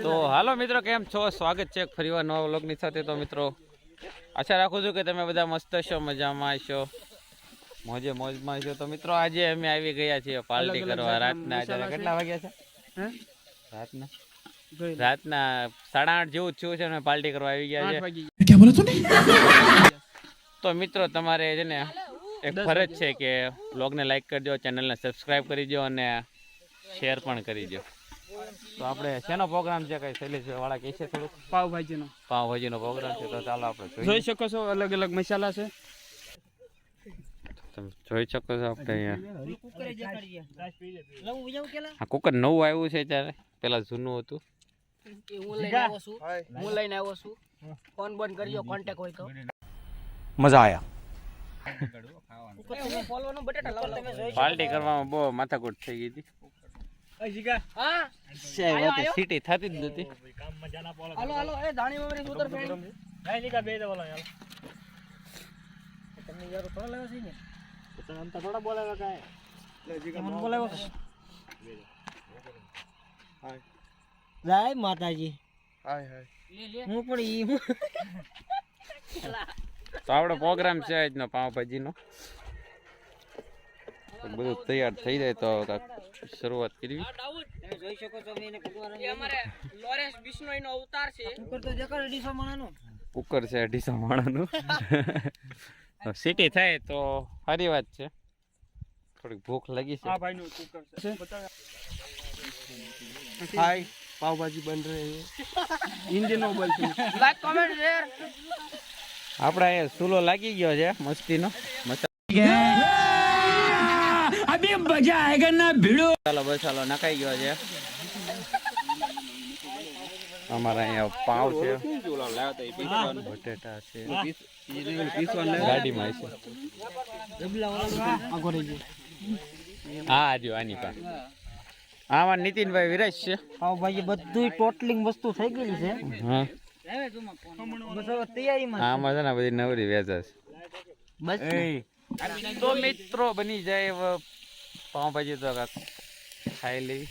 તો હાલો મિત્રો, કેમ છો? સ્વાગત છે ફરીવાર નવા વ્લોગની સાથે. તો મિત્રો, આશા રાખું છું કે તમે બધા મસ્ત છો, મજામાં છો, મોજમાં છો. તો મિત્રો, આજે અમે આવી ગયા છીએ પાર્ટી કરવા રાતના. કેટલા વાગ્યા છે? રાતના 8:30 જેવું થયું છે અને પાર્ટી કરવા આવી ગયા છે. તો મિત્રો, તમારે છે ને એક ફરજ છે કે વ્લોગને લાઈક કરજો, ચેનલને સબસ્ક્રાઈબ કરી દો અને શેર પણ કરી દો. તો આપણે શેનો પ્રોગ્રામ છે? કઈ શૈલેષ વાળા કહે છે થોડુંક? પાવભાજીનો પ્રોગ્રામ છે. તો ચાલો આપણે જોઈ શકો છો, અલગ અલગ મસાલા છે. તમે જોઈ શકો છો આપણે અહીંયા કુકર નવું આવ્યું છે ત્યારે, પેલા જૂનું હતું. હું લઈને આવ્યો છું. ફોન બંધ કરજો, કોન્ટેક્ટ હોય તો. મજા આયા. પાર્ટી કરવામાં બહુ માથાકૂટ થઈ ગઈ હતી. સીટી થતી જ નથી. હાલો હાલો, એ ધાણી મમરી સુતર ફેણી. ભાઈ લીકા બે દે બોલો યાર. તમને યાર થોડા લેવા છે ને. તો આમ તો થોડા બોલાવા કાય. લે જીકા મન બોલાવો. હાય. જય માતાજી. હાય હાય. હું પણ ઈ હું. તો આપણો પ્રોગ્રામ છે આજનો પાવભાજીનો. બધું તૈયાર થઈ જાય તો શરૂઆત કરવી. તમે જોઈ શકો છો એને ભગવાન એ અમારે લોરેન્સ બિશ્નોઈનો અવતાર છે. કુકર તો જકર 250 માણાનો. કુકર છે 250 માણાનું. સિટી થાય તો સારી વાત છે. થોડીક ભૂખ લાગી છે. આ ભાઈનું કુકર છે. हाय पाव भाजी बन रही है. હિન્દી નો બોલતી. Like comment share. આપણે અહીંયા ચૂલો લાગી ગયો છે મસ્તીનો. अभी मजा आएगा ना भिड़ो. મસાલો બસાલો નખાઈ ગયો છે. અમારા અહીંયા પાવ છે, બટેટા છે, ગાડીમાં છે. હા જો આની પા આમાં નીતિનભાઈ વિરાજ છે. હા ભાઈ, બધું ટોટલિંગ વસ્તુ થઈ ગઈ છે. હા, બસ હવે તૈયારીમાં. આમાં છે ને બધી નવરી વેચા છે. બસ તો મિત્રો, બની જાય પાવભાજી તો ખાઈ લેવી.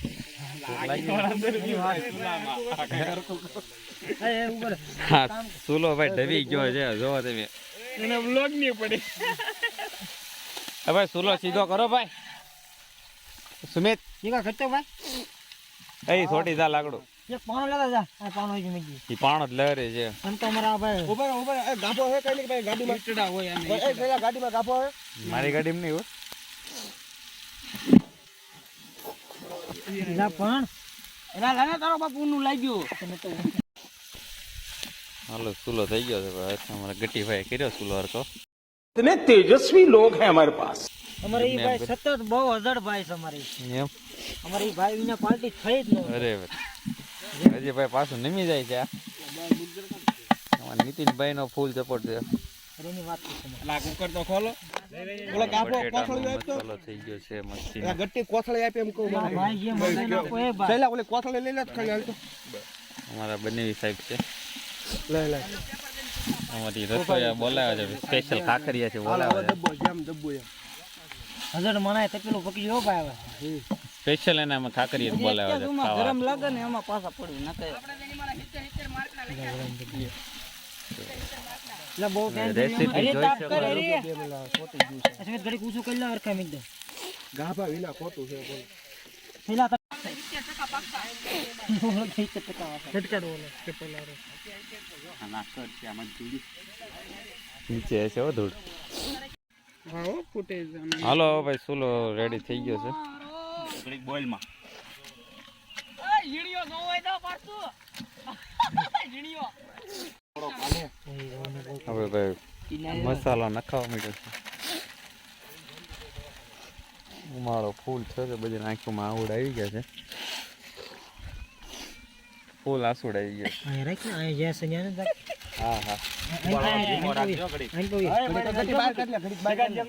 હા, ચૂલો ભાઈ ઢવી ગયો છે, જોવો તમે. એને વ્લોગ નહીં પડે. હવે ચૂલો સીધો કરો ભાઈ. સુમિત, ઈકા ખર્ચો ભાઈ. એ છોટી જા લાકડું. એક પાણો લેતા જા. આ પાણો જ મેગી. ઈ પાણો જ લહેરે છે. અન તો અમારા ભાઈ ऊपर ए गापो है कहीं भाई गाड़ी में ઈટડા હોય આને. ए भैया गाड़ी में गापो है. મારી ગાડીમાં નહીં હોય. લા પણ એના લાને તારો બાપુ નું લાગ્યું. તમે તો હાલો, ચૂલો થઈ ગયો છે ભાઈ. અમારા ગટીભાઈ કર્યો ચૂલો હરકો. इतने तेजस्वी लोग हैं हमारे पास. અમારે ઈ ભાઈ સતત બહુ અજડ ભાઈ છે અમારી. એમ? અમારે ઈ ભાઈ વિના પાર્ટી થઈ જ ન. અરે હજી ભાઈ પાછું નમી જાય છે. અમારા નીતિનભાઈ નો ફૂલ સપોર્ટ છે. એની વાત છે. લા કુકર તો ખોલો. बोला गापो બટેટાનો कोथળી आप्यो. મસાલો થઈ ગયો છે મસ્તી. या गट्टी कोथળી આપે એમ કહું. ભાઈ જે મગાઈનો કોઈ ભાઈ. પહેલા ઓલી કોથળી લઈ લે તો ખાલી હાલ તો. અમારા બંને સાહેબ છે. લે લે. અમારી રસોઈયા બોલાવે છે, સ્પેશિયલ ખાખરિયા છે બોલાવે છે. ડબ્બો જેમ ડબ્બો એમ. અજડ મણાય તપેલું પકડી હો ભાઈ હવે. સ્પેશિયલ એને અમે ખાખરિયા જ બોલાવે છે ખાવા. ગરમ લાગે ને એમાં પાછા પડ્યું નકે. લા બહુ રેસીપી જોઈ શકો છો. અસમિત ઘડી કૂછું કરી લે અરખા મીક દે. ગાભા વિના ખોટું છે બોલ. પેલા નીચે છે હો ધૂળ. હા હો, ફૂટેજ. હાલો ભાઈ, ચૂલો રેડી થઈ ગયો છે. બોઇલમાં. ઈડિયો નો હોય તો પાછું. ઈડિયો. હવે ભાઈ મસાલો નખાવા માંડ્યો છે. ઉમાળો ફૂલ છે, બધી આંખોમાં આવડ આવી ગયા છે. ફૂલ આસુડ આવી ગયા. આ રાખ ને આ જે સંજાને રાખ. હા હા, ઘડીક બહાર કાઢ લે ઘડીક બહાર કાઢ લે.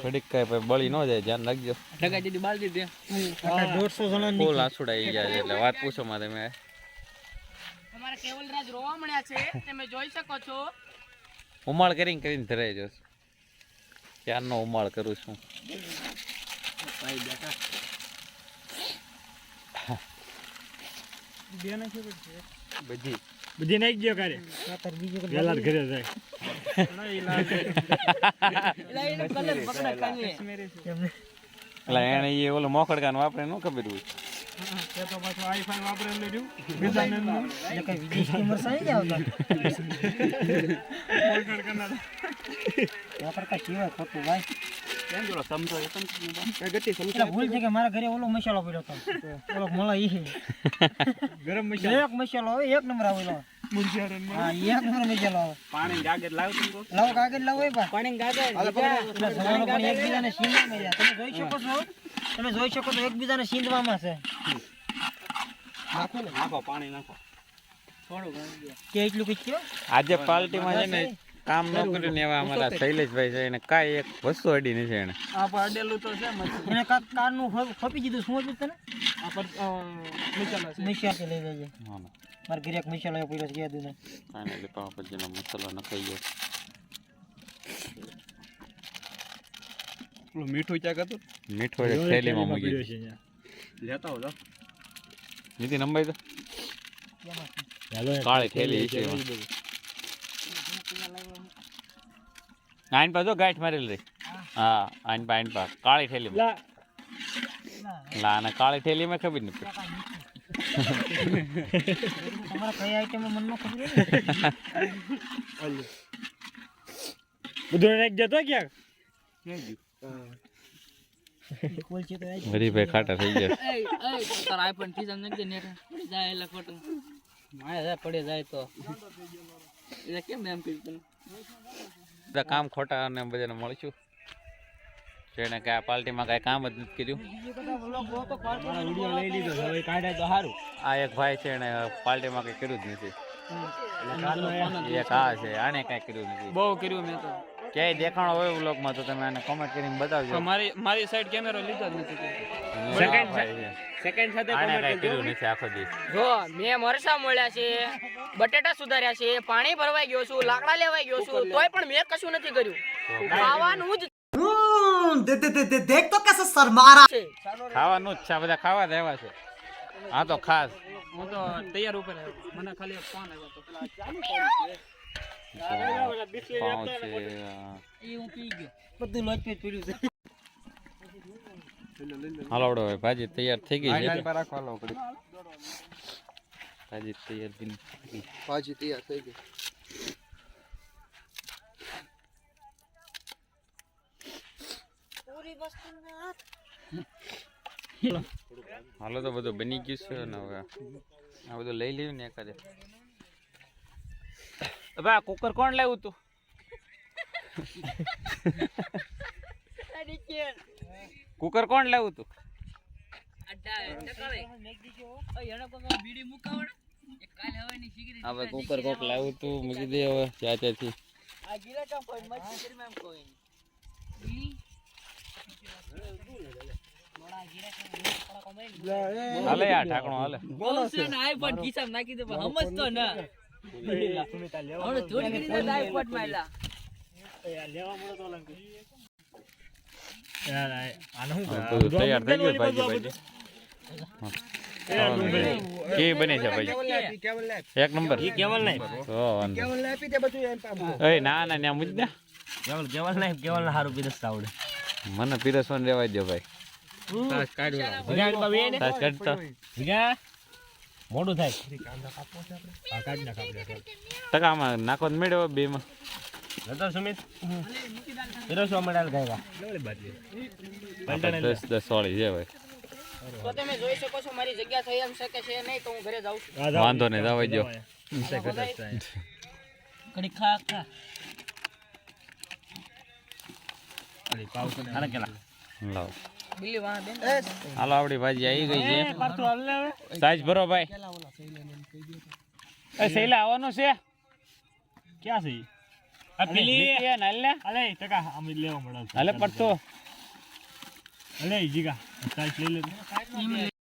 ઘડીક કઈ ભાઈ બળી ન જાય, ધ્યાન રાખજો. ઢગા દીદી બાલદી દે. 150 જણા ની ફૂલ આસુડ આવી ગયા છે, એટલે વાત પૂછો માં તમે. તમારા કેવલરાજ રોવા મળ્યા છે, તમે જોઈ શકો છો. ઉમાળ કરીને ધરાઈ જશે. ક્યારનો ઉમાળ કરું છું. બધી બધી નાખી ગયો કારે વેલા ઘરે જાય એટલે એને એ ઓલો મોખડકાનું વાપરે ન ખબર હોય તો પાછું આઈફોન વાપરેલું રહ્યું બીજા ને ભૂલ છે કે મારા ઘરે ઓલો મસાલો પડ્યો હતો ઓલો મળે ઈ ગરમ મસાલો એક મસાલો આવે એક નંબર આવેલો મુરઝારણ હા એક નંબર મસાલો આવે પાણી ગાગર લાવ તું લાવો કાગળ લાવો એ બા પાણી ગાગર સવાલો પણ એકબીજાને સીંધવામાં રહ્યા તમે જોઈ શકો છો એકબીજાને સીંધવામાં છે નાખો પાણી નાખો કે એટલું કઈ કયો આજે પાર્ટીમાં છે ને કામ ન કર્યું ને એવા અમારા શૈલેષભાઈ છે એને કાંઈ એક વસ્તુ અડી નથી એને આ પર અડેલું તો છે એને કાક કારનું ખપી દીધું શું હતું તને આ પર મસાલા છે મિક્સર લઈ લેજે હા ને મારે ઘરે એક મસાલો પડ્યો છે યાદ નહીં કાંઈ નહીં એટલે પાવભાજીનો મસાલો નખાઈ ગયો પેલું મીઠું ક્યાંક હતું મીઠો એક થેલીમાં મૂકી લેતા હો નીતિ નંબાઈ તો કાળી થેલી છે આઈન પા જો ગાંઠ મારેલી રહી હા આઈન પા કાળી થેલીમાં લા અને કાળી થેલીમાં ખબર નથી તમારા કઈ આઈટમ મન નો ખબર બધું નાખી જતો ક્યાંક કોલ છે તો હરીભાઈ ખાટા થઈ ગયા તાર આઈફોન થી જમ નખી ને પડી જાય એટલે ખોટું મારે જાય પડે જાય તો એટલે કેમ એમ કીધું બધા કામ ખોટા અને બધાને મળશું જેને કે આ પાર્ટીમાં કાંઈ કામ જ નથી કર્યું લઈ લીધો હવે કાઢાય તો સારું આ એક ભાઈ છે એને પાર્ટીમાં કંઈ કર્યું જ નથી એક આ છે આને કાંઈ કર્યું નથી બહુ કર્યું મેં તો ક્યાંય દેખાણો હોય વ્લોગમાં તો તમે આને કોમેન્ટ કરીને બતાવજો મારી સાઈડ કેમેરો લીધો જ નથી સેકન્ડ સાથે આને કાંઈ કર્યું નથી આખો દિવસ જો મેં મરસા મળ્યા છે બટેટા સુધાર્યા છે પાણી ભરવાઈ ગયો છું લાકડા લેવાઈ ગયો છું તોય પણ મેં કશું નથી કર્યું ખાવાનું જ દેખ તો કેસે શર્મારા છે ખાવાનું જ છે આ બધા ખાવા દેવા છે હા તો ખાસ હું તો તૈયાર ઉપર આવ્યો મને ખાલી એક ફોન આવ્યો પાઉં છે એ હું પી ગયો બધું લોટ પેટ પડ્યું છે હાલોડો હવે ભાજી તૈયાર થઈ ગઈ છે રાખવાનો પડી ભાજી તૈયાર થઈ ભાજી તૈયાર થઈ ગઈ પૂરી વસ્તુ હાલો તો બધું બની ગયું છે ને હવે આ બધું લઈ લેવું ને એકાદે હવે આ કુકર કોણ લાવ્યું તું કુકર કોણ લાવ્યું તું હવે કુકર કોક લાવ્યું તું મૂકી દે હવે ત્યાંથી હાલે યાર ઢાંકણું હાલે આઈફોન ખિસ્સામાં નાખી દે સમજતો ના હવે ચોરી કરી દે આઈફોન માયલા બધું તૈયાર થઈ ગયું ભાજી કેવી બને છે ભાઈ એક નંબર તો વાંધો ના ના ત્યાં મૂજ ને મને પીરસવાનું રેવાય દો ભાઈ મોડું થાય ટકામાં નાખો મેળવો બે માં સુમિત પીરસવા મળ્યા ગાયગા 10 વાળી છે ભાઈ તો તમે જોઈ શકો છો મારી જગ્યા થઈ એમ શકે છે નહીં તો હું ઘરે જાઉં છું વાંધો નહીં જવાય દો કડી ખા ખા લાવો બિલ્લી વાહ બેન હાલો આપડી ભાજી આવી ગઈ છે સાઈઝ ભરો ભાઈ એ શૈલા આવવાનું છે ક્યાં છે આ પેલી છે નાલ ને અલે ટકા આમ લેવા મળે હાલે પડતો અલે જીગા સાઈઝ લઈ લે